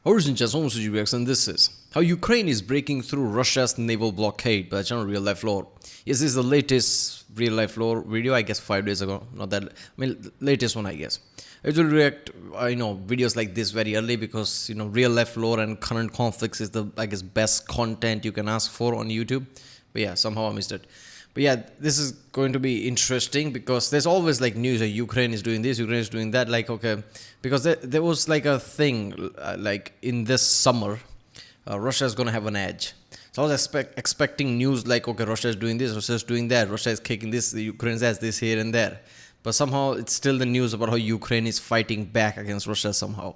Origin just almost reaction. This is how Ukraine is breaking through Russia's naval blockade by channel Real Life Lore. Yes, this is the latest Real Life Lore video, I guess 5 days ago. Not that, latest one, I guess. I usually react, videos like this very early because, Real Life Lore and current conflicts is the, I guess, best content you can ask for on YouTube. But yeah, somehow I missed it. But yeah, this is going to be interesting because there's always like news that Ukraine is doing this, Ukraine is doing that. Like, okay, because there was like a thing like in this summer, Russia is going to have an edge. So I was expecting news like, okay, Russia is doing this, Russia is doing that, Russia is kicking this, the Ukraine has this here and there. But somehow it's still the news about how Ukraine is fighting back against Russia somehow.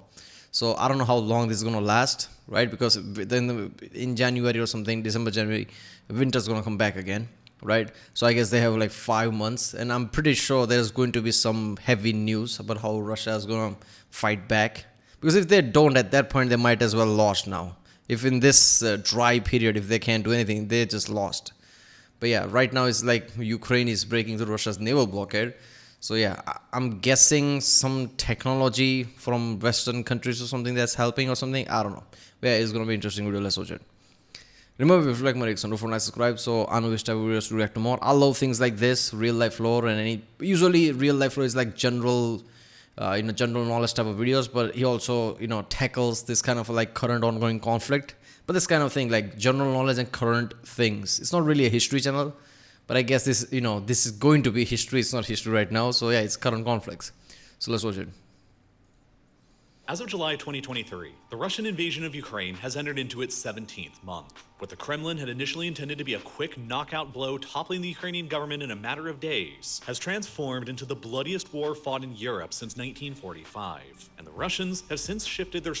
So I don't know how long this is going to last, right? Because then in January or something, December, January, winter's going to come back again. Right, so I guess they have like 5 months, and I'm pretty sure there's going to be some heavy news about how Russia is going to fight back. Because if they don't, at that point, they might as well lost now. If in this dry period, if they can't do anything, they just lost. But yeah, right now it's like Ukraine is breaking through Russia's naval blockade. So yeah, I'm guessing some technology from Western countries or something that's helping or something. I don't know. But yeah, it's going to be interesting video. Let's watch it. Remember, if you like my reaction, don't forget to subscribe so I know which type of videos to react to more. I love things like this, real life lore, and usually real life lore is like general, general knowledge type of videos. But he also, tackles this kind of like current ongoing conflict. But this kind of thing, like general knowledge and current things. It's not really a history channel, but I guess this, this is going to be history. It's not history right now, so yeah, it's current conflicts. So let's watch it. As of July 2023, the Russian invasion of Ukraine has entered into its 17th month. What the Kremlin had initially intended to be a quick knockout blow toppling the Ukrainian government in a matter of days has transformed into the bloodiest war fought in Europe since 1945, and the Russians have since shifted their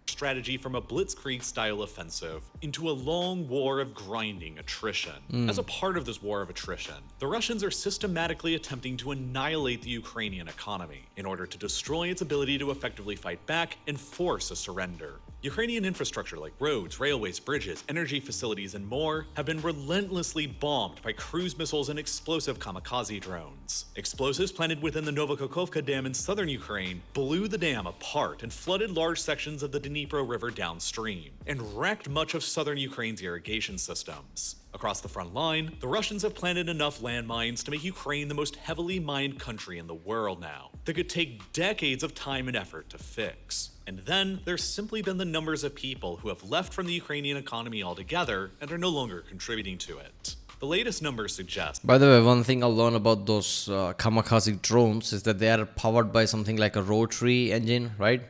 strategy from a blitzkrieg-style offensive into a long war of grinding attrition. As a part of this war of attrition, the Russians are systematically attempting to annihilate the Ukrainian economy in order to destroy its ability to effectively fight back and force a surrender. Ukrainian infrastructure like roads, railways, bridges, energy facilities, and more have been relentlessly bombed by cruise missiles and explosive kamikaze drones. Explosives planted within the Novokakhovka Dam in southern Ukraine blew the dam apart and flooded large sections of the Dnipro River downstream, and wrecked much of southern Ukraine's irrigation systems. Across the front line, the Russians have planted enough landmines to make Ukraine the most heavily mined country in the world now that could take decades of time and effort to fix. And then there's simply been the numbers of people who have left from the Ukrainian economy altogether and are no longer contributing to it. The latest numbers suggest. By the way, one thing I learned about those kamikaze drones is that they are powered by something like a rotary engine, right?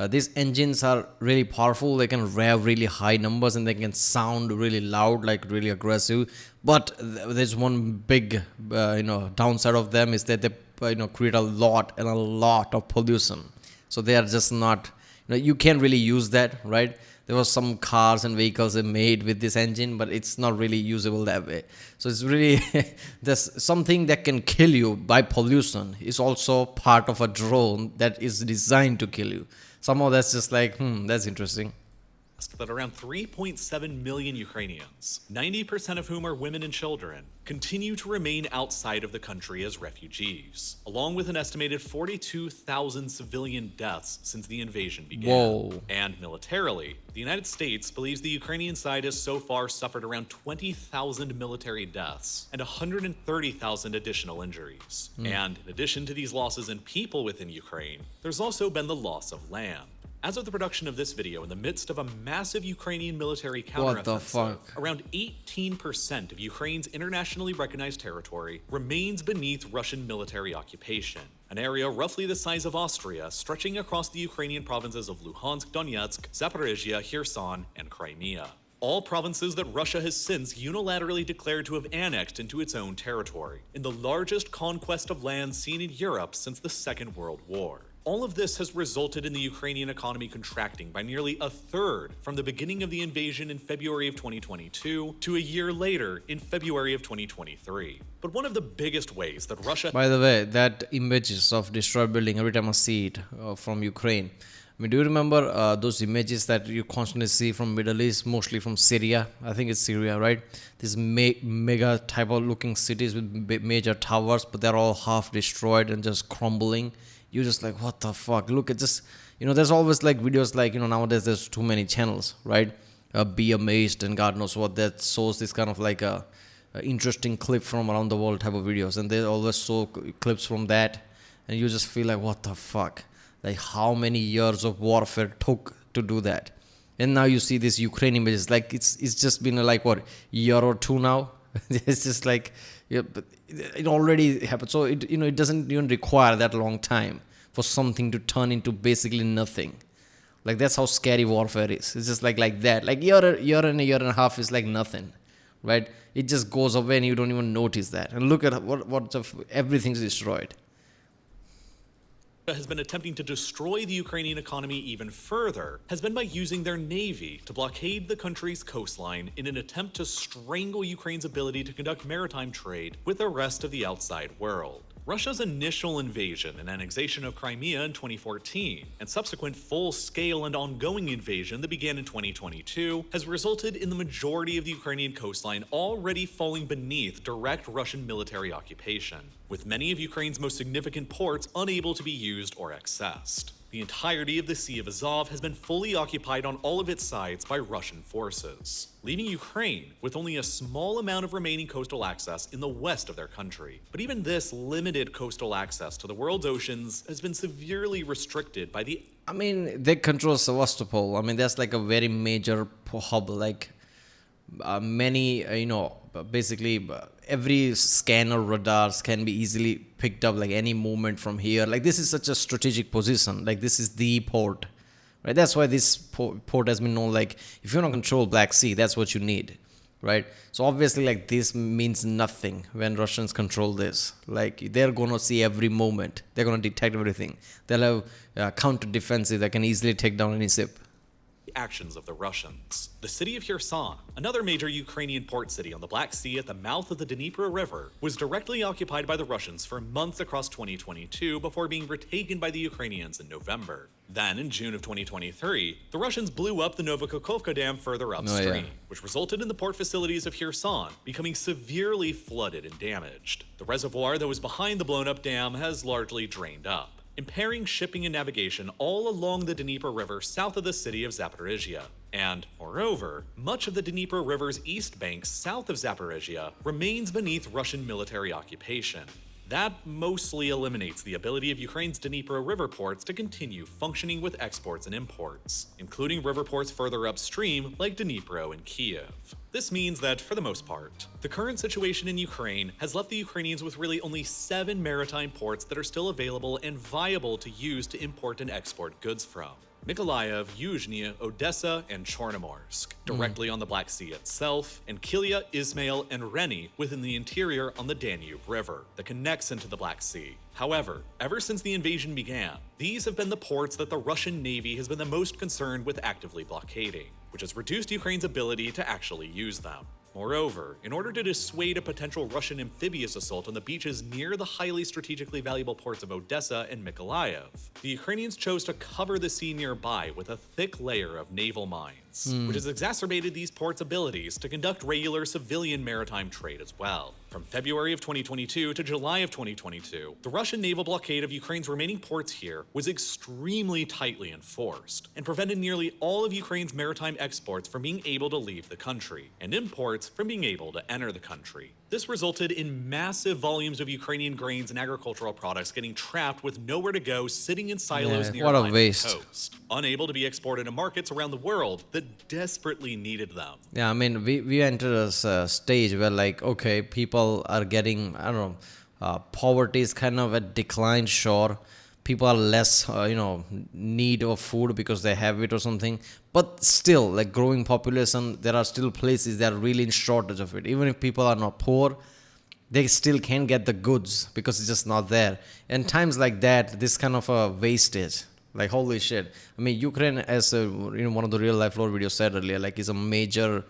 These engines are really powerful. They can rev really high numbers and they can sound really loud, like really aggressive. But there's one big, downside of them is that they, create a lot of pollution. So they are just not, you can't really use that, right? There was some cars and vehicles they made with this engine, but it's not really usable that way. So it's really, there's something that can kill you by pollution is also part of a drone that is designed to kill you. Somehow that's just like, that's interesting. That around 3.7 million Ukrainians, 90% of whom are women and children, continue to remain outside of the country as refugees, along with an estimated 42,000 civilian deaths since the invasion began. Whoa. And militarily, the United States believes the Ukrainian side has so far suffered around 20,000 military deaths and 130,000 additional injuries. And in addition to these losses in people within Ukraine, there's also been the loss of land. As of the production of this video, in the midst of a massive Ukrainian military counteroffensive, around 18% of Ukraine's internationally recognized territory remains beneath Russian military occupation, an area roughly the size of Austria, stretching across the Ukrainian provinces of Luhansk, Donetsk, Zaporizhia, Kherson, and Crimea. All provinces that Russia has since unilaterally declared to have annexed into its own territory, in the largest conquest of land seen in Europe since the Second World War. All of this has resulted in the Ukrainian economy contracting by nearly a third from the beginning of the invasion in February of 2022 to a year later in February of 2023. But one of the biggest ways that Russia... By the way, that images of destroyed building, every time I see it from Ukraine, I mean, do you remember those images that you constantly see from Middle East, mostly from Syria? I think it's Syria, right? These mega type of looking cities with major towers, but they're all half destroyed and just crumbling. You're just like, what the fuck? Look at this. There's always like videos like, nowadays there's too many channels, right? Be amazed and God knows what that shows this kind of like a interesting clip from around the world type of videos, and they always show clips from that, and you just feel like, what the fuck? Like how many years of warfare took to do that? And now you see this Ukraine images, like it's just been like what, year or two now. It's just like, yeah, but it already happened. So it doesn't even require that long time for something to turn into basically nothing. Like that's how scary warfare is. It's just like that. Like year and a year and a half is like nothing, right? It just goes away and you don't even notice that. And look at what everything's destroyed. Has been attempting to destroy the Ukrainian economy even further has been by using their navy to blockade the country's coastline in an attempt to strangle Ukraine's ability to conduct maritime trade with the rest of the outside world. Russia's initial invasion and annexation of Crimea in 2014 and subsequent full-scale and ongoing invasion that began in 2022 has resulted in the majority of the Ukrainian coastline already falling beneath direct Russian military occupation, with many of Ukraine's most significant ports unable to be used or accessed. The entirety of the Sea of Azov has been fully occupied on all of its sides by Russian forces, leaving Ukraine with only a small amount of remaining coastal access in the west of their country. But even this limited coastal access to the world's oceans has been severely restricted by the... I mean, they control Sevastopol. I mean, that's like a very major hub. Like many, basically every scanner radars can be easily picked up, like any movement from here. Like this is such a strategic position. Like this is the port, right? That's why this port has been known, like if you want to control Black Sea, that's what you need, right? So obviously like this means nothing when Russians control this. Like they're going to see every movement. They're going to detect everything. They'll have counter defensive that can easily take down any ship. Actions of the Russians. The city of Kherson, another major Ukrainian port city on the Black Sea at the mouth of the Dnieper River, was directly occupied by the Russians for months across 2022 before being retaken by the Ukrainians in November. Then, in June of 2023, the Russians blew up the Novokakhovka Dam further upstream, which resulted in the port facilities of Kherson becoming severely flooded and damaged. The reservoir that was behind the blown-up dam has largely drained up, impairing shipping and navigation all along the Dnieper River south of the city of Zaporizhia. And, moreover, much of the Dnieper River's east bank south of Zaporizhia remains beneath Russian military occupation. That mostly eliminates the ability of Ukraine's Dnieper River ports to continue functioning with exports and imports, including river ports further upstream like Dnipro and Kiev. This means that, for the most part, the current situation in Ukraine has left the Ukrainians with really only 7 maritime ports that are still available and viable to use to import and export goods from: Mykolaiv, Yuzhny, Odessa, and Chornomorsk, directly on the Black Sea itself, and Kilya, Ismail, and Reni within the interior on the Danube River that connects into the Black Sea. However, ever since the invasion began, these have been the ports that the Russian Navy has been the most concerned with actively blockading, which has reduced Ukraine's ability to actually use them. Moreover, in order to dissuade a potential Russian amphibious assault on the beaches near the highly strategically valuable ports of Odessa and Mykolaiv, the Ukrainians chose to cover the sea nearby with a thick layer of naval mines, which has exacerbated these ports' abilities to conduct regular civilian maritime trade as well. From February of 2022 to July of 2022, the Russian naval blockade of Ukraine's remaining ports here was extremely tightly enforced and prevented nearly all of Ukraine's maritime exports from being able to leave the country and imports from being able to enter the country. This resulted in massive volumes of Ukrainian grains and agricultural products getting trapped with nowhere to go, sitting in silos near the coast, unable to be exported to markets around the world that desperately needed them. Yeah, I mean, we entered a stage where, like, okay, people are getting, I don't know, poverty is kind of at decline, sure. People are less, need of food because they have it or something. But still, like growing population, there are still places that are really in shortage of it. Even if people are not poor, they still can't get the goods because it's just not there. And times like that, this kind of a wastage, like holy shit. I mean, Ukraine, as one of the real life lore videos said earlier, like is a major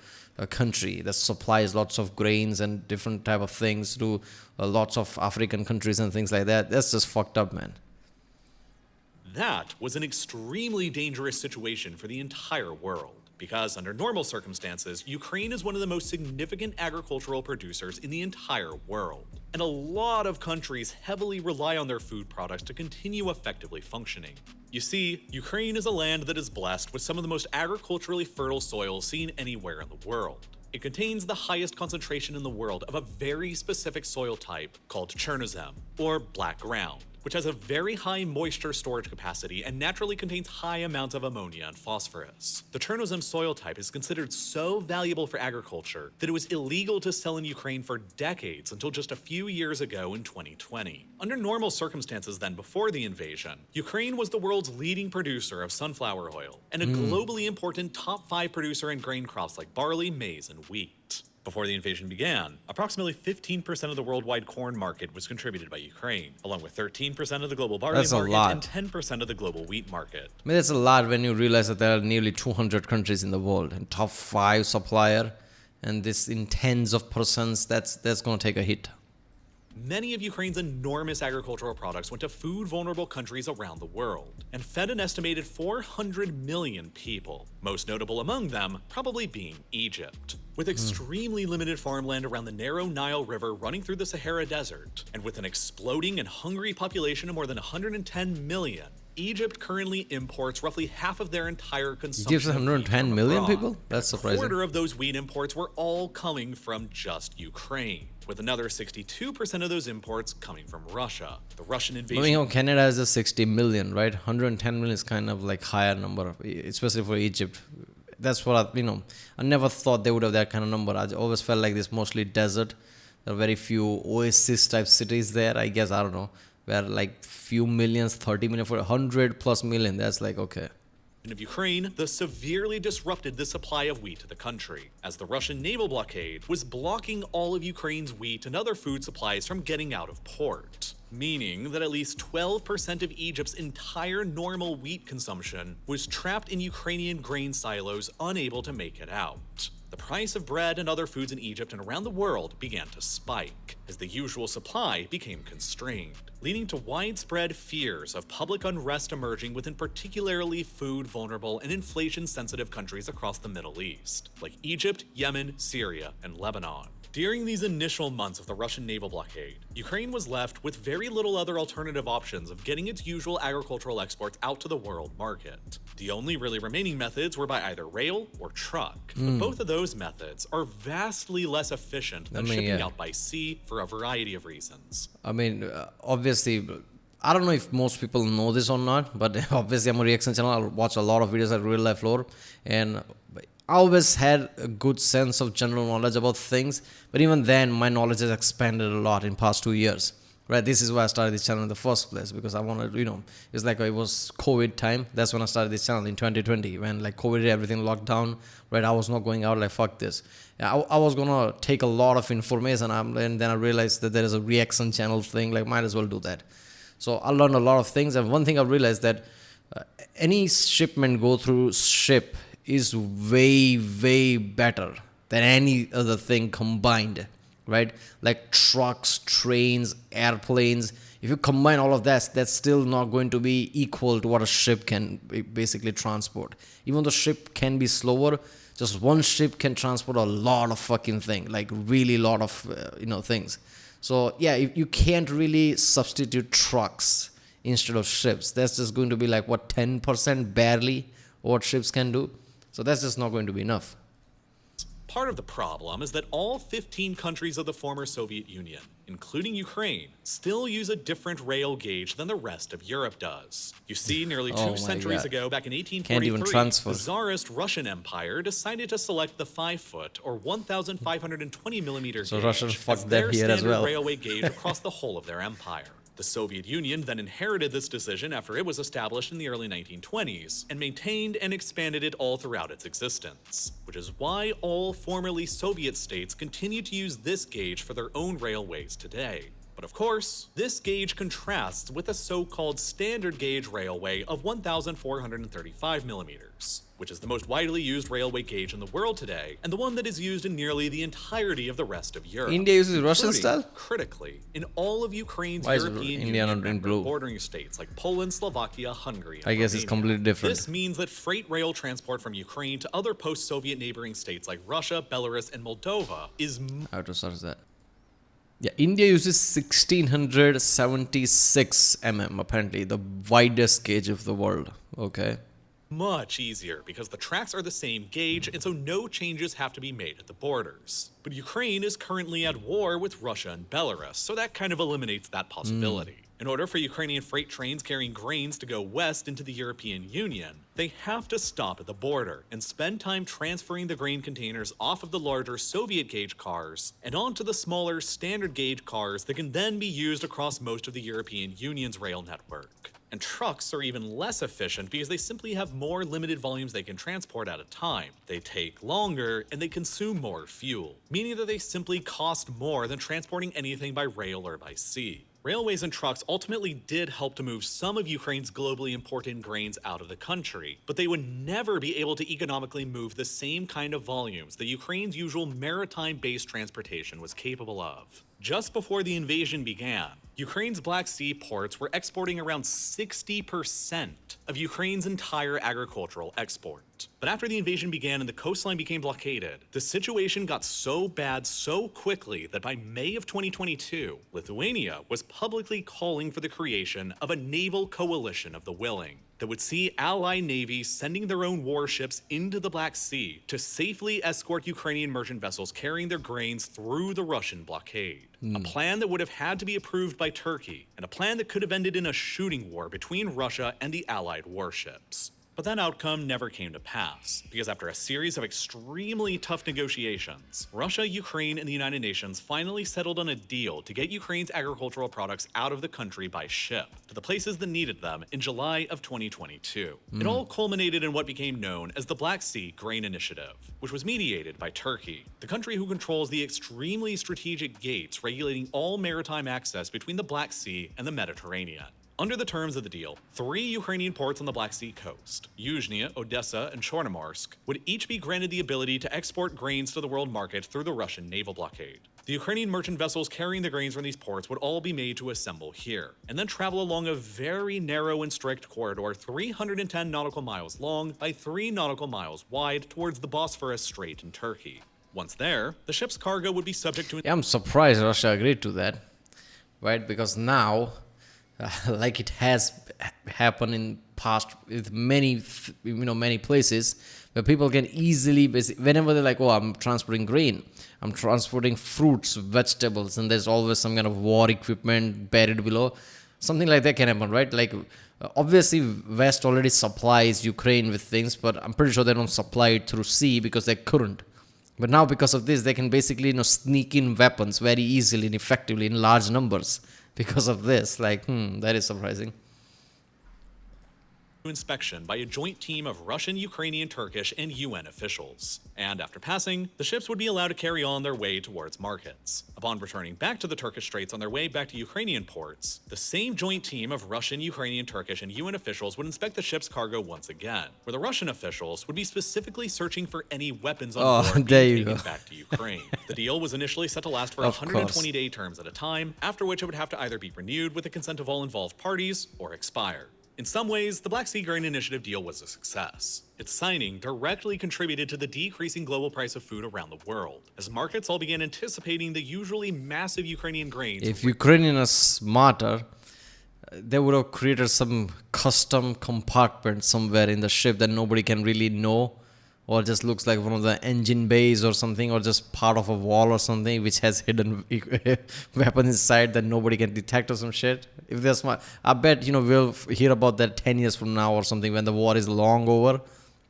country that supplies lots of grains and different type of things to lots of African countries and things like that. That's just fucked up, man. That was an extremely dangerous situation for the entire world. Because under normal circumstances, Ukraine is one of the most significant agricultural producers in the entire world. And a lot of countries heavily rely on their food products to continue effectively functioning. You see, Ukraine is a land that is blessed with some of the most agriculturally fertile soil seen anywhere in the world. It contains the highest concentration in the world of a very specific soil type called Chernozem, or black ground, which has a very high moisture storage capacity and naturally contains high amounts of ammonia and phosphorus. The Chernozem soil type is considered so valuable for agriculture that it was illegal to sell in Ukraine for decades until just a few years ago in 2020. Under normal circumstances then, before the invasion, Ukraine was the world's leading producer of sunflower oil and a globally important top 5 producer in grain crops like barley, maize, and wheat. Before the invasion began, approximately 15% of the worldwide corn market was contributed by Ukraine, along with 13% of the global barley market and 10% of the global wheat market. I mean, that's a lot when you realize that there are nearly 200 countries in the world and top 5 supplier, and this in tens of percents, that's going to take a hit. Many of Ukraine's enormous agricultural products went to food-vulnerable countries around the world and fed an estimated 400 million people, most notable among them probably being Egypt. With extremely limited farmland around the narrow Nile River running through the Sahara Desert, and with an exploding and hungry population of more than 110 million, Egypt currently imports roughly half of their entire consumption. Egypt's 110 million people? That's surprising. A quarter of those wheat imports were all coming from just Ukraine, with another 62% of those imports coming from Russia. The Russian invasion... I mean, Canada has a 60 million, right? 110 million is kind of like higher number, especially for Egypt. That's what I never thought they would have that kind of number. I always felt like this mostly desert. There are very few oasis type cities there, I guess, I don't know, where like few millions, 30 million for 100 plus million. That's like, okay. Of Ukraine, thus severely disrupted the supply of wheat to the country, as the Russian naval blockade was blocking all of Ukraine's wheat and other food supplies from getting out of port, meaning that at least 12% of Egypt's entire normal wheat consumption was trapped in Ukrainian grain silos, unable to make it out. The price of bread and other foods in Egypt and around the world began to spike, as the usual supply became constrained, leading to widespread fears of public unrest emerging within particularly food-vulnerable and inflation-sensitive countries across the Middle East, like Egypt, Yemen, Syria, and Lebanon. During these initial months of the Russian naval blockade, Ukraine was left with very little other alternative options of getting its usual agricultural exports out to the world market. The only really remaining methods were by either rail or truck, but both of those methods are vastly less efficient than shipping out by sea for a variety of reasons. I mean, obviously, I don't know if most people know this or not, but obviously I'm a reaction channel. I watch a lot of videos at real life lore, and I always had a good sense of general knowledge about things, but even then my knowledge has expanded a lot in past 2 years. Right, this is why I started this channel in the first place, because I wanted, it's like it was COVID time. That's when I started this channel in 2020, when like COVID, everything locked down. Right, I was not going out, like fuck this. I was gonna take a lot of information, and then I realized that there is a reaction channel thing. Like, might as well do that. So I learned a lot of things, and one thing I realized that any shipment go through ship is way, way better than any other thing combined. Right, like trucks, trains, airplanes. If you combine all of that, that's still not going to be equal to what a ship can basically transport. Even though ship can be slower, just one ship can transport a lot of fucking things, like really lot of things. So yeah, you can't really substitute trucks instead of ships. That's just going to be like 10% barely what ships can do. So that's just not going to be enough. Part of the problem is that all 15 countries of the former Soviet Union, including Ukraine, still use a different rail gauge than the rest of Europe does. You see, nearly two centuries ago, back in 1843, the Tsarist Russian Empire decided to select the 5-foot or 1,520 millimeter gauge as their standard railway gauge across the whole of their empire. The Soviet Union then inherited this decision after it was established in the early 1920s and maintained and expanded it all throughout its existence, which is why all formerly Soviet states continue to use this gauge for their own railways today. But of course, this gauge contrasts with a so-called standard gauge railway of 1,435 millimeters, which is the most widely used railway gauge in the world today, and the one that is used in nearly the entirety of the rest of Europe. India uses Russian including, style? Critically, in all of Ukraine's Why is European India not Union in member blue? bordering states like Poland, Slovakia, Hungary, and I guess it's Romania. completely different. This means that freight rail transport from Ukraine to other post-Soviet neighboring states like Russia, Belarus, and Moldova is How to search that? Yeah, India uses 1676 mm, apparently, the widest gauge of the world. Okay. much easier because the tracks are the same gauge and so no changes have to be made at the borders. But Ukraine is currently at war with Russia and Belarus, so that kind of eliminates that possibility. In order for Ukrainian freight trains carrying grains to go west into the European Union, they have to stop at the border and spend time transferring the grain containers off of the larger Soviet gauge cars and onto the smaller standard gauge cars that can then be used across most of the European Union's rail network. And trucks are even less efficient because they simply have more limited volumes they can transport at a time. They take longer and they consume more fuel, meaning that they simply cost more than transporting anything by rail or by sea. Railways and trucks ultimately did help to move some of Ukraine's globally important grains out of the country, but they would never be able to economically move the same kind of volumes that Ukraine's usual maritime-based transportation was capable of. Just before the invasion began, Ukraine's Black Sea ports were exporting around 60% of Ukraine's entire agricultural export. But after the invasion began and the coastline became blockaded, the situation got so bad so quickly that by May of 2022, Lithuania was publicly calling for the creation of a naval coalition of the willing that would see ally navies sending their own warships into the Black Sea to safely escort Ukrainian merchant vessels carrying their grains through the Russian blockade. A plan that would have had to be approved by Turkey, and a plan that could have ended in a shooting war between Russia and the allied warships. But that outcome never came to pass, because after a series of extremely tough negotiations, Russia, Ukraine, and the United Nations finally settled on a deal to get Ukraine's agricultural products out of the country by ship to the places that needed them in July of 2022. It all culminated in what became known as the Black Sea Grain Initiative, which was mediated by Turkey, the country who controls the extremely strategic gates regulating all maritime access between the Black Sea and the Mediterranean. Under the terms of the deal, 3 Ukrainian ports on the Black Sea coast, Yuzhny, Odessa, and Chornomorsk, would each be granted the ability to export grains to the world market through the Russian naval blockade. The Ukrainian merchant vessels carrying the grains from these ports would all be made to assemble here, and then travel along a very narrow and strict corridor 310 nautical miles long by 3 nautical miles wide towards the Bosphorus Strait in Turkey. Once there, the ship's cargo would be subject to... Yeah, I'm surprised Russia agreed to that, right? Because now, like it has happened in past with many, many places where people can easily, whenever they're like, oh, I'm transporting grain, I'm transporting fruits, vegetables, and there's always some kind of war equipment buried below. Something like that can happen, right? Like, obviously, West already supplies Ukraine with things, but I'm pretty sure they don't supply it through sea because they couldn't. But now, because of this, they can basically, sneak in weapons very easily and effectively in large numbers. Because of this, that is surprising. Inspection by a joint team of Russian, Ukrainian, Turkish, and UN officials. And after passing, the ships would be allowed to carry on their way towards markets. Upon returning back to the Turkish Straits on their way back to Ukrainian ports, the same joint team of Russian, Ukrainian, Turkish, and UN officials would inspect the ship's cargo once again, where the Russian officials would be specifically searching for any weapons on board being taken back to Ukraine. The deal was initially set to last for 120-day terms at a time, after which it would have to either be renewed with the consent of all involved parties or expire. In some ways, the Black Sea Grain Initiative deal was a success. Its signing directly contributed to the decreasing global price of food around the world, as markets all began anticipating the usually massive Ukrainian grains. If Ukrainians are smarter, they would have created some custom compartment somewhere in the ship that nobody can really know, or just looks like one of the engine bays or something, or just part of a wall or something which has hidden weapons inside that nobody can detect or some shit. If they're smart, I bet, we'll hear about that 10 years from now or something when the war is long over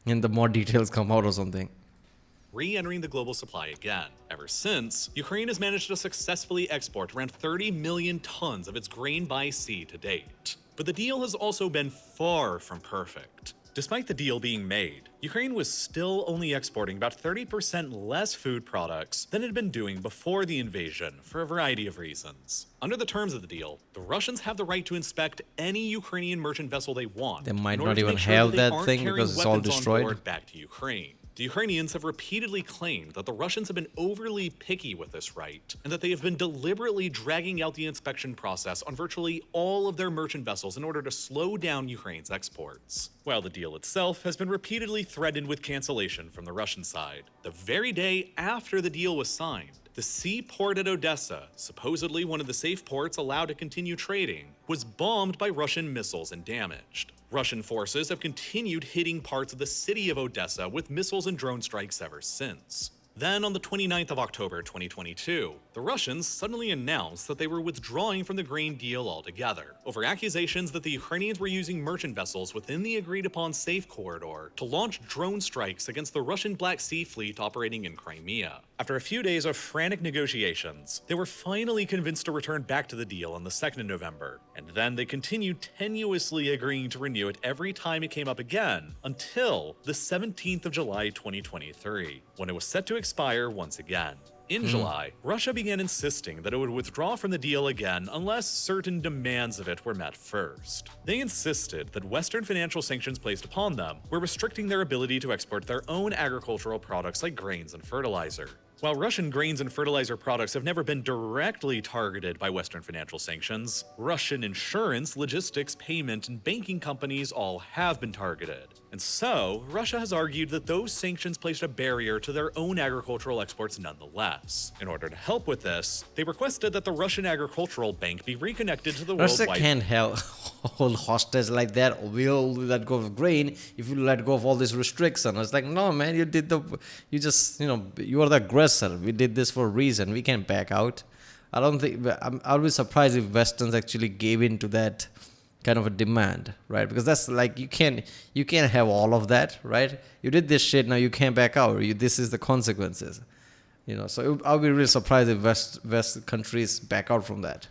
and the more details come out or something. Re-entering the global supply again. Ever since, Ukraine has managed to successfully export around 30 million tons of its grain by sea to date. But the deal has also been far from perfect. Despite the deal being made, Ukraine was still only exporting about 30% less food products than it had been doing before the invasion for a variety of reasons. Under the terms of the deal, the Russians have the right to inspect any Ukrainian merchant vessel they want. They might in order not to even make sure have they that aren't thing carrying because it's all weapons on destroyed. board back to Ukraine. The Ukrainians have repeatedly claimed that the Russians have been overly picky with this right, and that they have been deliberately dragging out the inspection process on virtually all of their merchant vessels in order to slow down Ukraine's exports. While the deal itself has been repeatedly threatened with cancellation from the Russian side, the very day after the deal was signed, the seaport at Odessa, supposedly one of the safe ports allowed to continue trading, was bombed by Russian missiles and damaged. Russian forces have continued hitting parts of the city of Odessa with missiles and drone strikes ever since. Then, on the 29th of October 2022, the Russians suddenly announced that they were withdrawing from the grain deal altogether, over accusations that the Ukrainians were using merchant vessels within the agreed-upon safe corridor to launch drone strikes against the Russian Black Sea Fleet operating in Crimea. After a few days of frantic negotiations, they were finally convinced to return back to the deal on the 2nd of November, and then they continued tenuously agreeing to renew it every time it came up again, until the 17th of July 2023, when it was set to expire once again. In July, Russia began insisting that it would withdraw from the deal again unless certain demands of it were met first. They insisted that Western financial sanctions placed upon them were restricting their ability to export their own agricultural products like grains and fertilizer. While Russian grains and fertilizer products have never been directly targeted by Western financial sanctions, Russian insurance, logistics, payment, and banking companies all have been targeted. And so, Russia has argued that those sanctions placed a barrier to their own agricultural exports nonetheless. In order to help with this, they requested that the Russian Agricultural Bank be reconnected to the Russia worldwide... can't hold hostage like that. We'll let go of grain if you let go of all these restrictions. It's like, no, man, you are the aggressor. We did this for a reason. We can't back out. I'll be surprised if Westerns actually gave in to that kind of a demand, right? Because that's like, you can't have all of that, right? You did this shit, now you can't back out. This is the consequences, So I'll be really surprised if West countries back out from that.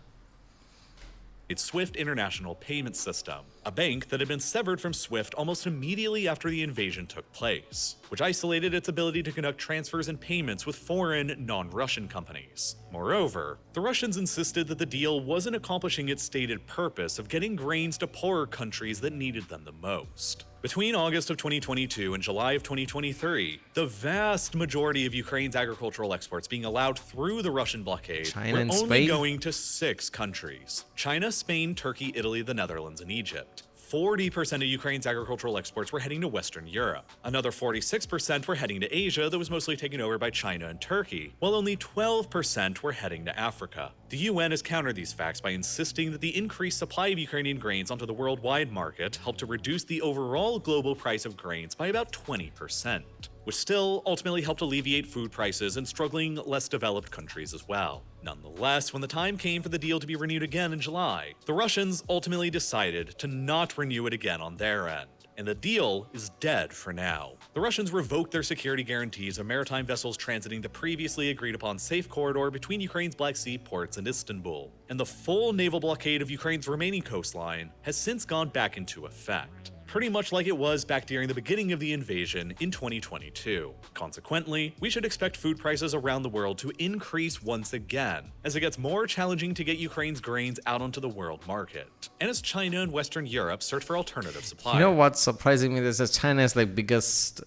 its SWIFT international payment system, a bank that had been severed from SWIFT almost immediately after the invasion took place, which isolated its ability to conduct transfers and payments with foreign, non-Russian companies. Moreover, the Russians insisted that the deal wasn't accomplishing its stated purpose of getting grains to poorer countries that needed them the most. Between August of 2022 and July of 2023, the vast majority of Ukraine's agricultural exports being allowed through the Russian blockade were only going to 6 countries: China, Spain, Turkey, Italy, the Netherlands, and Egypt. 40% of Ukraine's agricultural exports were heading to Western Europe. Another 46% were heading to Asia that was mostly taken over by China and Turkey, while only 12% were heading to Africa. The UN has countered these facts by insisting that the increased supply of Ukrainian grains onto the worldwide market helped to reduce the overall global price of grains by about 20%, which still ultimately helped alleviate food prices in struggling, less developed countries as well. Nonetheless, when the time came for the deal to be renewed again in July, the Russians ultimately decided to not renew it again on their end, and the deal is dead for now. The Russians revoked their security guarantees of maritime vessels transiting the previously agreed upon safe corridor between Ukraine's Black Sea ports and Istanbul, and the full naval blockade of Ukraine's remaining coastline has since gone back into effect, pretty much like it was back during the beginning of the invasion in 2022. Consequently, we should expect food prices around the world to increase once again, as it gets more challenging to get Ukraine's grains out onto the world market, and as China and Western Europe search for alternative supplies. You know what's surprising me is that China is like biggest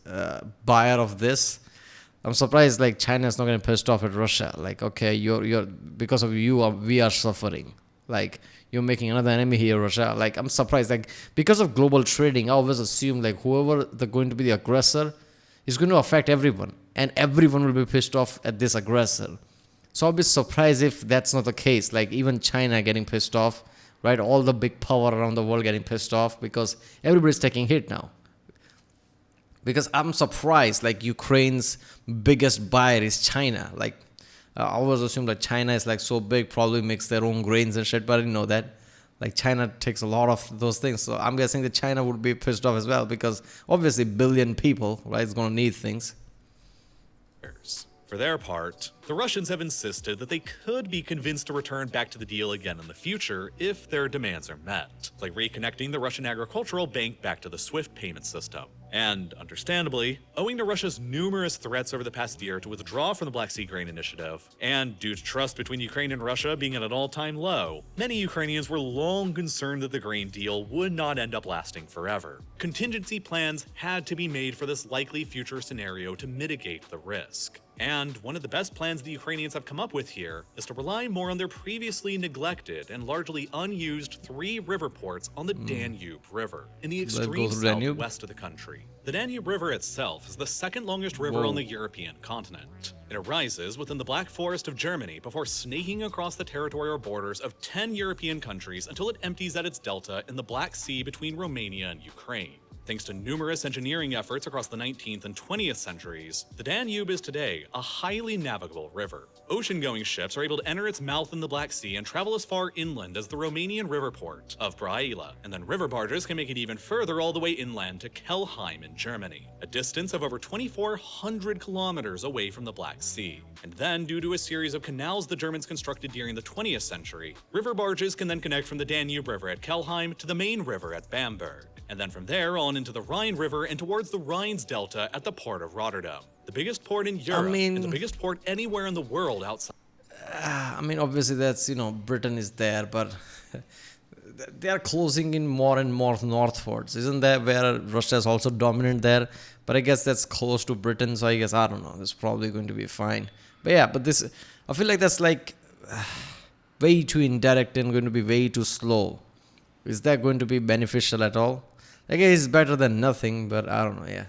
buyer of this. I'm surprised like China is not getting pissed off at Russia. Like, okay, you're because of you, we are suffering. Like, you're making another enemy here, Russia. Like, I'm surprised. Like, because of global trading, I always assume like whoever they're going to be the aggressor is going to affect everyone, and everyone will be pissed off at this aggressor. So I'll be surprised if that's not the case. Like, even China getting pissed off, right? All the big power around the world getting pissed off because everybody's taking hit now. Because I'm surprised, like, Ukraine's biggest buyer is China. Like, I always assume that China is like so big, probably makes their own grains and shit, but I didn't know that. Like, China takes a lot of those things. So I'm guessing that China would be pissed off as well because obviously billion people, right, is going to need things. For their part, the Russians have insisted that they could be convinced to return back to the deal again in the future if their demands are met, like reconnecting the Russian Agricultural Bank back to the SWIFT payment system. And, understandably, owing to Russia's numerous threats over the past year to withdraw from the Black Sea Grain Initiative, and due to trust between Ukraine and Russia being at an all-time low, many Ukrainians were long concerned that the grain deal would not end up lasting forever. Contingency plans had to be made for this likely future scenario to mitigate the risk. And one of the best plans the Ukrainians have come up with here is to rely more on their previously neglected and largely unused 3 river ports on the Danube River, in the extreme southwest of the country. The Danube River itself is the second longest river on the European continent. It arises within the Black Forest of Germany before snaking across the territorial borders of 10 European countries until it empties at its delta in the Black Sea between Romania and Ukraine. Thanks to numerous engineering efforts across the 19th and 20th centuries, the Danube is today a highly navigable river. Ocean-going ships are able to enter its mouth in the Black Sea and travel as far inland as the Romanian river port of Brăila, and then river barges can make it even further all the way inland to Kelheim in Germany, a distance of over 2,400 kilometers away from the Black Sea. And then, due to a series of canals the Germans constructed during the 20th century, river barges can then connect from the Danube River at Kelheim to the main river at Bamberg, and then from there on into the Rhine River and towards the Rhine's delta at the port of Rotterdam, the biggest port in Europe and the biggest port anywhere in the world outside. Obviously that's, Britain is there, but they are closing in more and more northwards. Isn't that where Russia is also dominant there? But I guess that's close to Britain, so I guess, I don't know, it's probably going to be fine. But yeah, I feel like that's like way too indirect and going to be way too slow. Is that going to be beneficial at all? I guess it's better than nothing, but I don't know, yeah.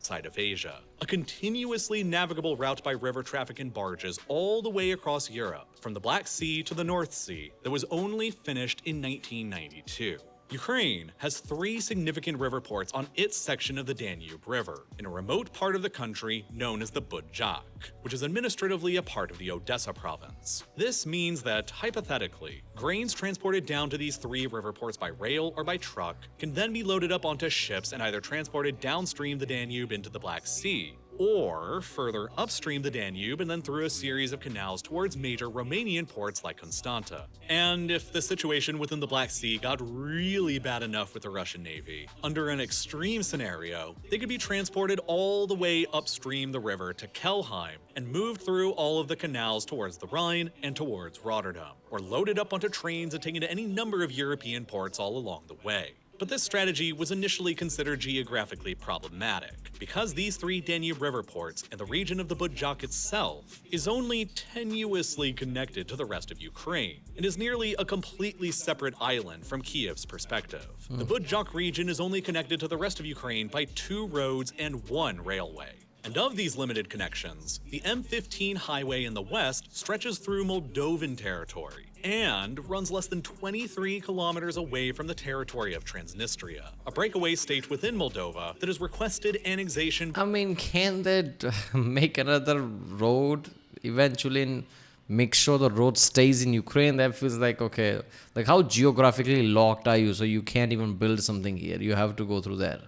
Side of Asia, a continuously navigable route by river traffic and barges all the way across Europe, from the Black Sea to the North Sea, that was only finished in 1992. Ukraine has 3 significant river ports on its section of the Danube River, in a remote part of the country known as the Blockade, which is administratively a part of the Odessa province. This means that, hypothetically, grains transported down to these 3 river ports by rail or by truck can then be loaded up onto ships and either transported downstream the Danube into the Black Sea, or further upstream the Danube and then through a series of canals towards major Romanian ports like Constanta. And if the situation within the Black Sea got really bad enough with the Russian Navy, under an extreme scenario, they could be transported all the way upstream the river to Kelheim and moved through all of the canals towards the Rhine and towards Rotterdam, or loaded up onto trains and taken to any number of European ports all along the way. But this strategy was initially considered geographically problematic, because these 3 Danube River ports and the region of the Blockade itself is only tenuously connected to the rest of Ukraine, and is nearly a completely separate island from Kiev's perspective. The Blockade region is only connected to the rest of Ukraine by 2 roads and 1 railway. And of these limited connections, the M15 highway in the west stretches through Moldovan territory and runs less than 23 kilometers away from the territory of Transnistria, a breakaway state within Moldova that has requested annexation. Can they make another road eventually and make sure the road stays in Ukraine? That feels like, okay, like how geographically locked are you so you can't even build something here? You have to go through there.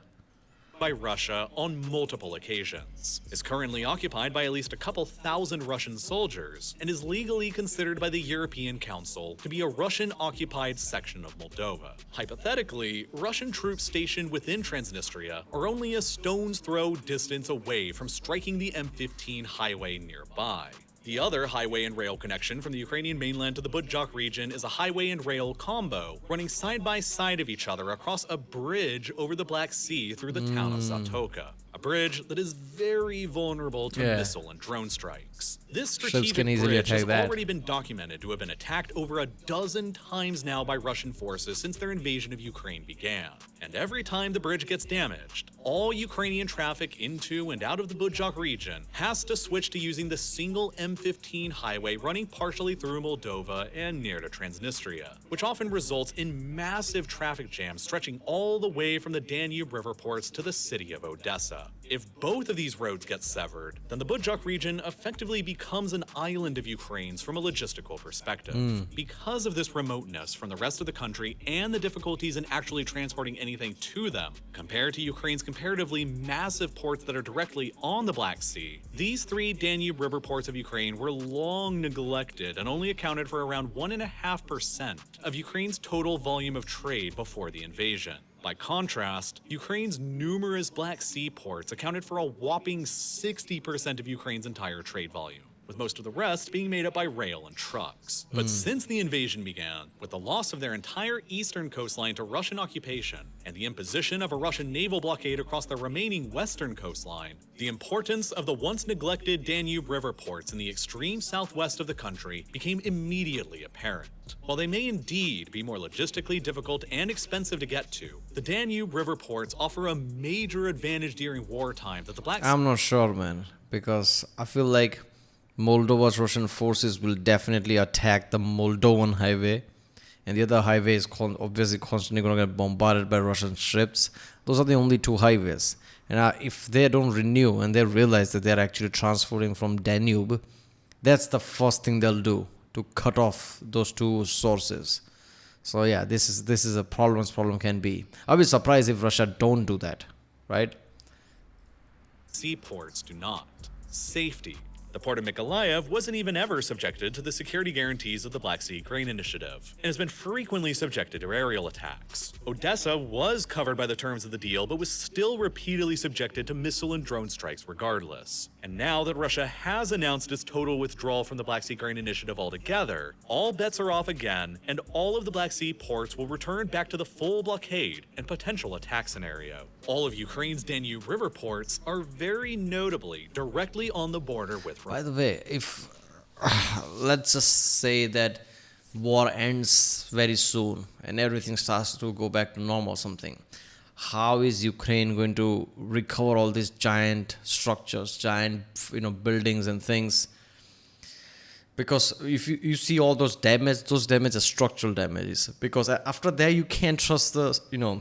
By Russia on multiple occasions, is currently occupied by at least a couple thousand Russian soldiers, and is legally considered by the European Council to be a Russian-occupied section of Moldova. Hypothetically, Russian troops stationed within Transnistria are only a stone's throw distance away from striking the M15 highway nearby. The other highway and rail connection from the Ukrainian mainland to the Blockade region is a highway and rail combo running side by side of each other across a bridge over the Black Sea through the town of Zatoka, a bridge that is very vulnerable to missile and drone strikes. This strategic bridge has already been documented to have been attacked over a dozen times now by Russian forces since their invasion of Ukraine began. And every time the bridge gets damaged, all Ukrainian traffic into and out of the Blockade region has to switch to using the single M15 highway running partially through Moldova and near to Transnistria, which often results in massive traffic jams stretching all the way from the Danube river ports to the city of Odessa. Russia. If both of these roads get severed, then the Budjak region effectively becomes an island of Ukraine's from a logistical perspective. Because of this remoteness from the rest of the country and the difficulties in actually transporting anything to them, compared to Ukraine's comparatively massive ports that are directly on the Black Sea, these three Danube River ports of Ukraine were long neglected and only accounted for around 1.5% of Ukraine's total volume of trade before the invasion. By contrast, Ukraine's numerous Black Sea ports accounted for a whopping 60% of Ukraine's entire trade volume, with most of the rest being made up by rail and trucks. But since the invasion began, with the loss of their entire eastern coastline to Russian occupation and the imposition of a Russian naval blockade across the remaining western coastline, the importance of the once neglected Danube River ports in the extreme southwest of the country became immediately apparent. While they may indeed be more logistically difficult and expensive to get to, the Danube River ports offer a major advantage during wartime that the Black Sea... I'm not sure, man, because I feel like Moldova's Russian forces will definitely attack the Moldovan highway, and the other highway is obviously constantly going to get bombarded by Russian ships. Those are the only two highways. And if they don't renew and they realize that they're actually transporting from Danube, that's the first thing they'll do to cut off those two sources. So yeah, this is a problem can be. I'll be surprised if Russia don't do that, right? Seaports do not. Safety. The port of Mykolaiv wasn't even ever subjected to the security guarantees of the Black Sea Grain Initiative, and has been frequently subjected to aerial attacks. Odessa was covered by the terms of the deal, but was still repeatedly subjected to missile and drone strikes regardless. And now that Russia has announced its total withdrawal from the Black Sea Grain Initiative altogether, all bets are off again, and all of the Black Sea ports will return back to the full blockade and potential attack scenario. All of Ukraine's Danube River ports are very notably directly on the border with Russia. By the way, if let's just say that war ends very soon and everything starts to go back to normal or something, how is Ukraine going to recover all these giant structures, giant buildings and things? Because if you see all those damages are structural damages. Because after that you can't trust the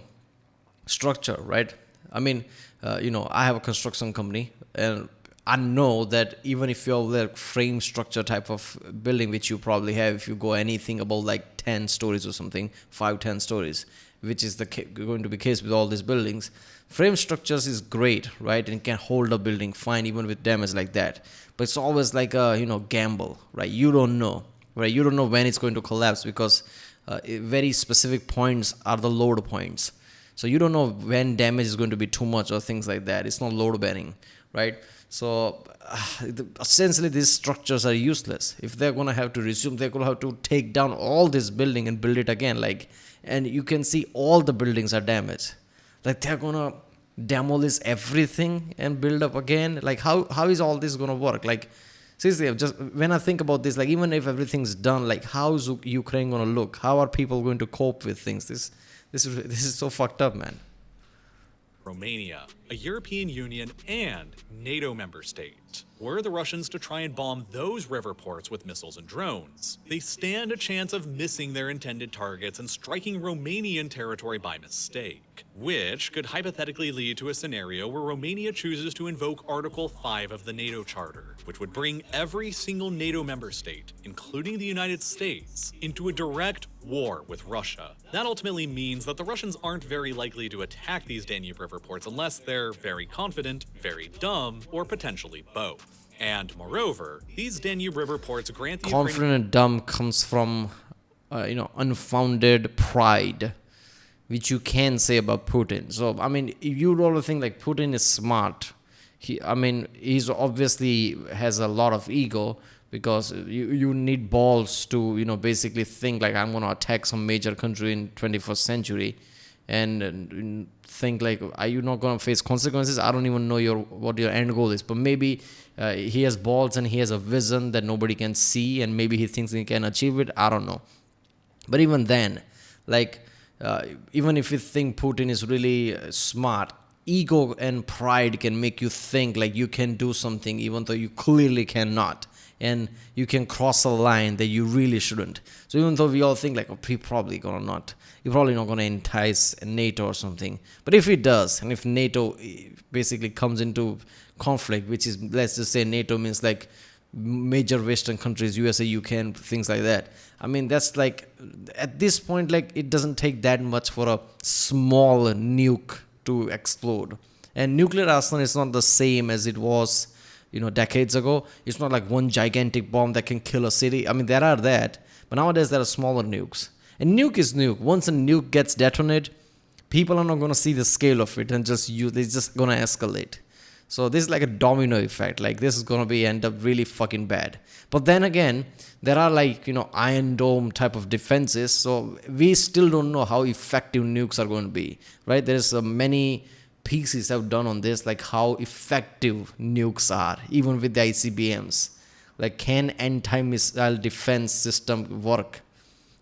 structure, right? I mean, I have a construction company, and I know that even if you're like frame structure type of building, which you probably have, if you go anything about like 10 stories or something, 5-10 stories, which is going to be the case with all these buildings, frame structures is great, right? And can hold a building fine even with damage like that. But it's always like a gamble, right? You don't know, right? You don't know when it's going to collapse, because very specific points are the load points. So you don't know when damage is going to be too much or things like that. It's not load bearing, right? So essentially these structures are useless. If they're going to have to resume, they're going to have to take down all this building and build it again. And you can see all the buildings are damaged. Like they're going to demolish everything and build up again. Like how is all this going to work? Like seriously, just when I think about this, like even if everything's done, like how is Ukraine going to look? How are people going to cope with things? This is so fucked up, man. Romania, a European Union and NATO member state. Were the Russians to try and bomb those river ports with missiles and drones, they stand a chance of missing their intended targets and striking Romanian territory by mistake, which could hypothetically lead to a scenario where Romania chooses to invoke Article 5 of the NATO Charter, which would bring every single NATO member state, including the United States, into a direct war with Russia. That ultimately means that the Russians aren't very likely to attack these Danube River ports unless they're very confident, very dumb, or potentially both. And moreover, these Danube River ports grant the confident and dumb comes from unfounded pride, which you can say about Putin. So I mean, if you really think like Putin is smart, he's obviously has a lot of ego, because you need balls to basically think like, I'm going to attack some major country in 21st century and think like, are you not going to face consequences? I don't even know what your end goal is, but maybe he has balls and he has a vision that nobody can see, and maybe he thinks he can achieve it. I don't know. But even then, like even if you think Putin is really smart, ego and pride can make you think like you can do something even though you clearly cannot. and you can cross a line that you really shouldn't. So even though we all think like, oh, you're probably not gonna entice NATO or something, but if it does, and if NATO basically comes into conflict, which is, let's just say NATO means like major Western countries, USA, UK, and things like that. I mean, that's like, at this point, like, it doesn't take that much for a small nuke to explode. And nuclear arsenal is not the same as it was, decades ago. It's not like one gigantic bomb that can kill a city. I mean, there are that, but nowadays there are smaller nukes. And nuke is nuke. Once a nuke gets detonated, people are not going to see the scale of it and it's just going to escalate. So this is like a domino effect. Like, this is going to be end up really fucking bad. But then again, there are like, Iron Dome type of defenses. So we still don't know how effective nukes are going to be, right? There's many pieces have done on this, like how effective nukes are, even with the ICBMs. Like, can anti-missile defense system work?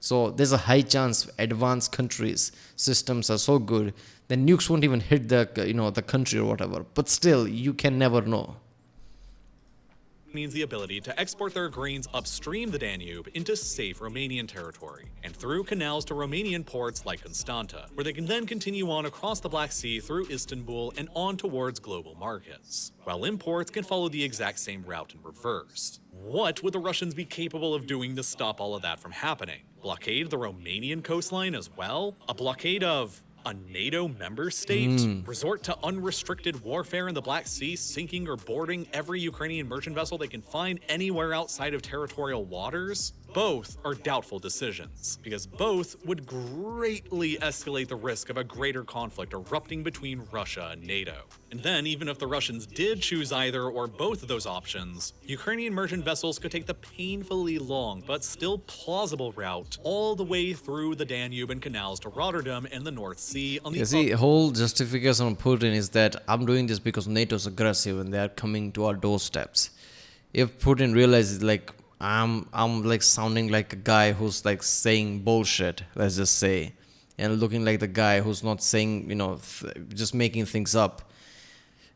So there's a high chance advanced countries' systems are so good that nukes won't even hit the country or whatever. But still, you can never know. Means the ability to export their grains upstream the Danube into safe Romanian territory and through canals to Romanian ports like Constanta, where they can then continue on across the Black Sea through Istanbul and on towards global markets, while imports can follow the exact same route in reverse. What would the Russians be capable of doing to stop all of that from happening? Blockade the Romanian coastline as well? A blockade of a NATO member state? Resort to unrestricted warfare in the Black Sea, sinking or boarding every Ukrainian merchant vessel they can find anywhere outside of territorial waters? Both are doubtful decisions, because both would greatly escalate the risk of a greater conflict erupting between Russia and NATO. And then, even if the Russians did choose either or both of those options, Ukrainian merchant vessels could take the painfully long but still plausible route all the way through the Danube and canals to Rotterdam and the North Sea on the The whole justification of Putin is that I'm doing this because NATO's aggressive and they are coming to our doorsteps. If Putin realizes, like, I'm like sounding like a guy who's like saying bullshit, let's just say, and looking like the guy who's not saying, just making things up,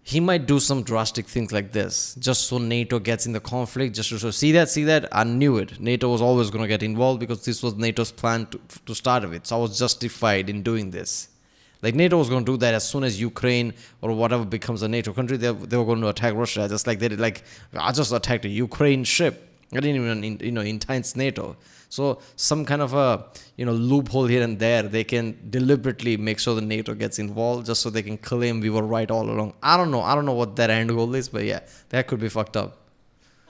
he might do some drastic things like this just so NATO gets in the conflict, just to show, see that, I knew it. NATO was always going to get involved because this was NATO's plan to start with. So I was justified in doing this. Like, NATO was going to do that as soon as Ukraine or whatever becomes a NATO country. They were going to attack Russia, just like they did. Like, I just attacked a Ukraine ship. I didn't even, entice NATO. So some kind of a, loophole here and there, they can deliberately make sure the NATO gets involved just so they can claim we were right all along. I don't know what their end goal is, but yeah, that could be fucked up.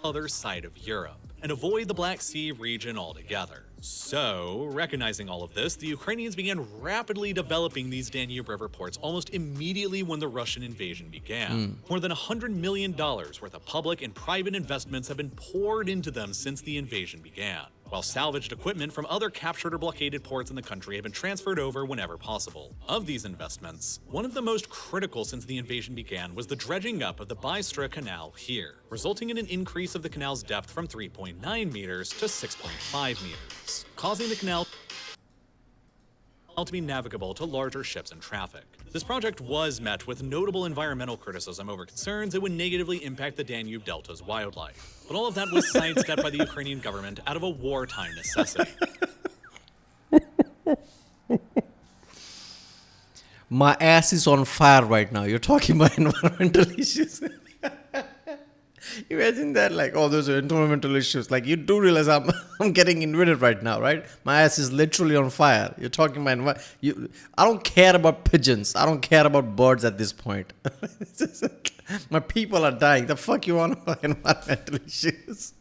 Other side of Europe and avoid the Black Sea region altogether. So, recognizing all of this, the Ukrainians began rapidly developing these Danube River ports almost immediately when the Russian invasion began. More than $100 million worth of public and private investments have been poured into them since the invasion began, while salvaged equipment from other captured or blockaded ports in the country have been transferred over whenever possible. Of these investments, one of the most critical since the invasion began was the dredging up of the Bystra Canal here, resulting in an increase of the canal's depth from 3.9 meters to 6.5 meters, causing the canal to be navigable to larger ships and traffic. This project was met with notable environmental criticism over concerns it would negatively impact the Danube Delta's wildlife. But all of that was sidestepped by the Ukrainian government out of a wartime necessity. My ass is on fire right now. You're talking about environmental issues. Imagine that, like, oh, those are environmental issues. Like, you do realize I'm getting invaded right now, right? My ass is literally on fire. You're talking about I don't care about pigeons. I don't care about birds at this point. My people are dying. The fuck you want about environmental issues?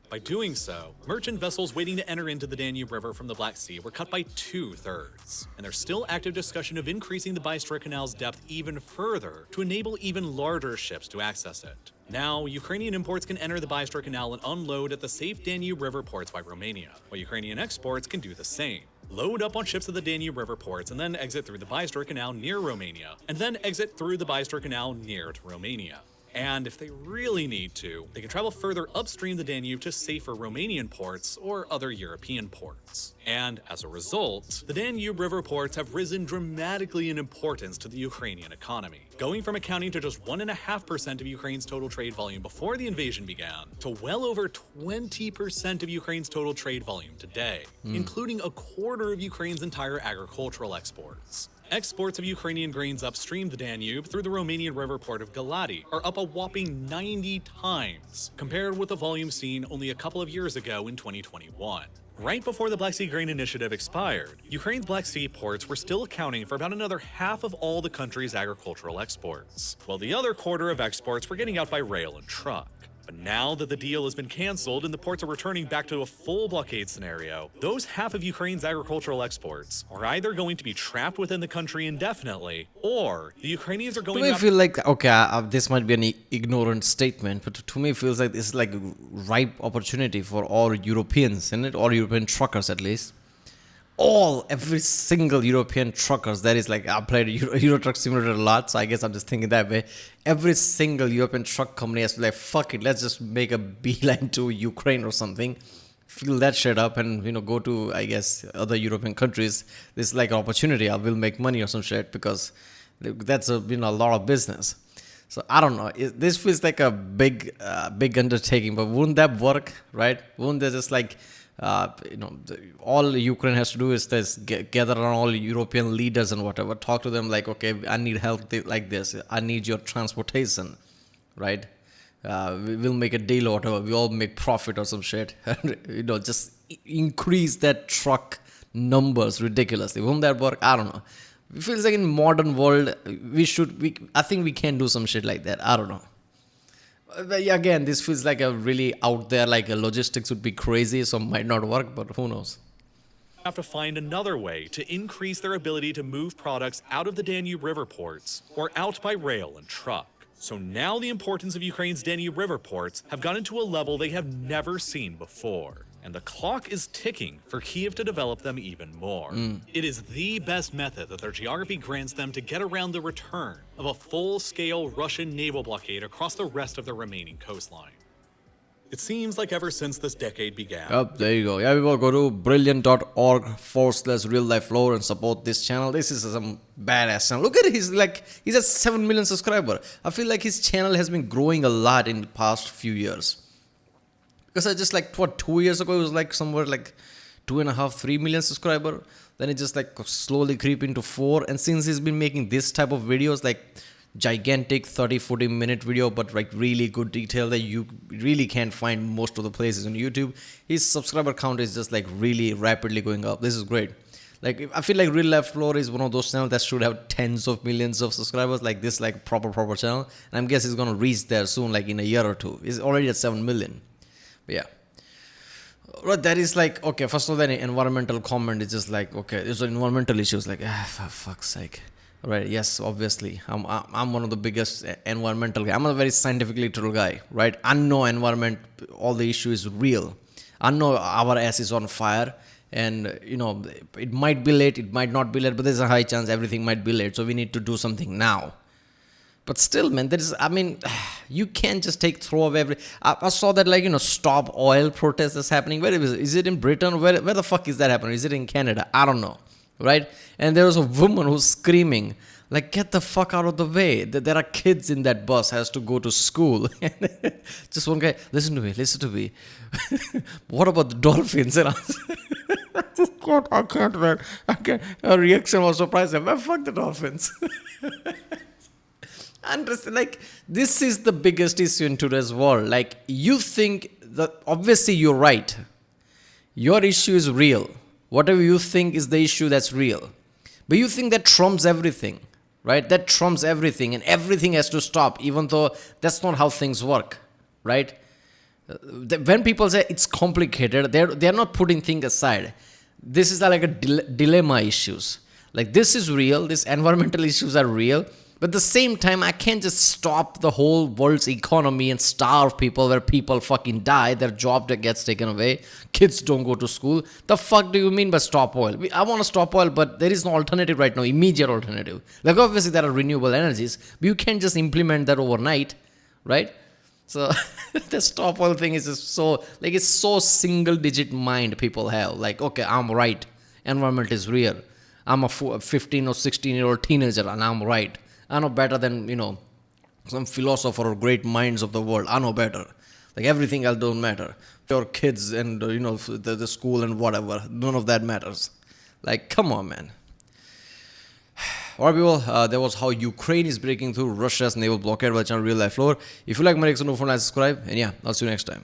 By doing so, merchant vessels waiting to enter into the Danube River from the Black Sea were cut by 2/3, and there's still active discussion of increasing the Bystra Canal's depth even further to enable even larger ships to access it. Now, Ukrainian imports can enter the Bystra Canal and unload at the safe Danube River ports by Romania, while Ukrainian exports can do the same. Load up on ships at the Danube River ports and then exit through the Bystra Canal near Romania, and then exit through the Bystra Canal near to Romania. And if they really need to, they can travel further upstream the Danube to safer Romanian ports or other European ports. And as a result, the Danube River ports have risen dramatically in importance to the Ukrainian economy, going from accounting to just 1.5% of Ukraine's total trade volume before the invasion began to well over 20% of Ukraine's total trade volume today, including a quarter of Ukraine's entire agricultural exports. Exports of Ukrainian grains upstream the Danube through the Romanian river port of Galati are up a whopping 90 times, compared with the volume seen only a couple of years ago in 2021. Right before the Black Sea Grain Initiative expired, Ukraine's Black Sea ports were still accounting for about another half of all the country's agricultural exports, while the other quarter of exports were getting out by rail and truck. But now that the deal has been canceled and the ports are returning back to a full blockade scenario, those half of Ukraine's agricultural exports are either going to be trapped within the country indefinitely, or the Ukrainians are To going me, to I feel like, okay, this might be an ignorant statement, but to me, it feels like this is like a ripe opportunity for all Europeans, isn't it? All European truckers, at least. Every single European truckers, that is like, I played Euro Truck Simulator a lot, so I guess I'm just thinking that way. Every single European truck company has to be like, fuck it, let's just make a beeline to Ukraine or something, fill that shit up and, go to, I guess, other European countries. This is like an opportunity, I will make money or some shit, because that's a lot of business. So I don't know, this feels like a big undertaking, but wouldn't that work, right? Wouldn't they just like, all Ukraine has to do is just gather around all European leaders and whatever, talk to them like, okay, I need help like this, I need your transportation, right? We'll make a deal or whatever, we all make profit or some shit, just increase that truck numbers ridiculously. Won't that work? I don't know. It feels like in modern world, I think we can do some shit like that. I don't know. But again, this feels like a really out there, like a logistics would be crazy, so might not work, but who knows. have to find another way to increase their ability to move products out of the Danube River ports or out by rail and truck. So now the importance of Ukraine's Danube River ports have gotten to a level they have never seen before. And the clock is ticking for Kyiv to develop them even more. It is the best method that their geography grants them to get around the return of a full-scale Russian naval blockade across the rest of the remaining coastline. It seems like ever since this decade began. Yep, there you go. Yeah, people go to brilliant.org/real life lore and support this channel. This is some badass channel. Look at it. He's at 7 million subscribers. I feel like his channel has been growing a lot in the past few years. Because I just 2 years ago, it was somewhere 2.5, 3 million subscribers. Then it just slowly creep into 4. And since he's been making this type of videos, gigantic 30-40 minute video, but really good detail that you really can't find most of the places on YouTube, his subscriber count is just really rapidly going up. This is great. I feel like Real Life Lore is one of those channels that should have tens of millions of subscribers, this proper channel. And I'm guessing it's gonna reach there soon, in a year or two. It's already at 7 million. But yeah. Right, that is okay, first of all, the environmental comment is just okay, there's environmental issues, for fuck's sake. Right, yes, obviously. I'm one of the biggest environmental guys. I'm a very scientific literal guy, right? I know environment, all the issue is real. I know our ass is on fire, and it might be late, it might not be late, but there's a high chance everything might be late, so we need to do something now. But still, man, you can't just throw away I saw that stop oil protest is happening. Where is it in Britain? Where the fuck is that happening? Is it in Canada? I don't know. Right? And there was a woman who's screaming, get the fuck out of the way. There are kids in that bus, has to go to school. Just one guy, listen to me. What about the dolphins? And I can't, man. Her reaction was surprising. Man, fuck the dolphins. And this is the biggest issue in today's world. You think that, obviously you're right. Your issue is real. Whatever you think is the issue, that's real. But you think that trumps everything, right? That trumps everything, and everything has to stop, even though that's not how things work, right? When people say it's complicated, they're not putting things aside. This is like a dilemma issues. This is real, these environmental issues are real, but at the same time, I can't just stop the whole world's economy and starve people where people fucking die, their job that gets taken away, kids don't go to school. The fuck do you mean by stop oil? I want to stop oil, but there is no alternative right now, immediate alternative. Obviously there are renewable energies, but you can't just implement that overnight, right? So the stop oil thing is just so, like, it's so single digit mind people have. Like, okay, I'm right. Environment is real. I'm a 15 or 16-year-old teenager and I'm right. I know better than, some philosopher or great minds of the world. I know better. Like, everything else don't matter. Your kids and, the school and whatever, none of that matters. Like, come on, man. Alright, people, that was how Ukraine is breaking through Russia's naval blockade by channel Real Life Lore. If you like my reaction, don't forget to subscribe. And yeah, I'll see you next time.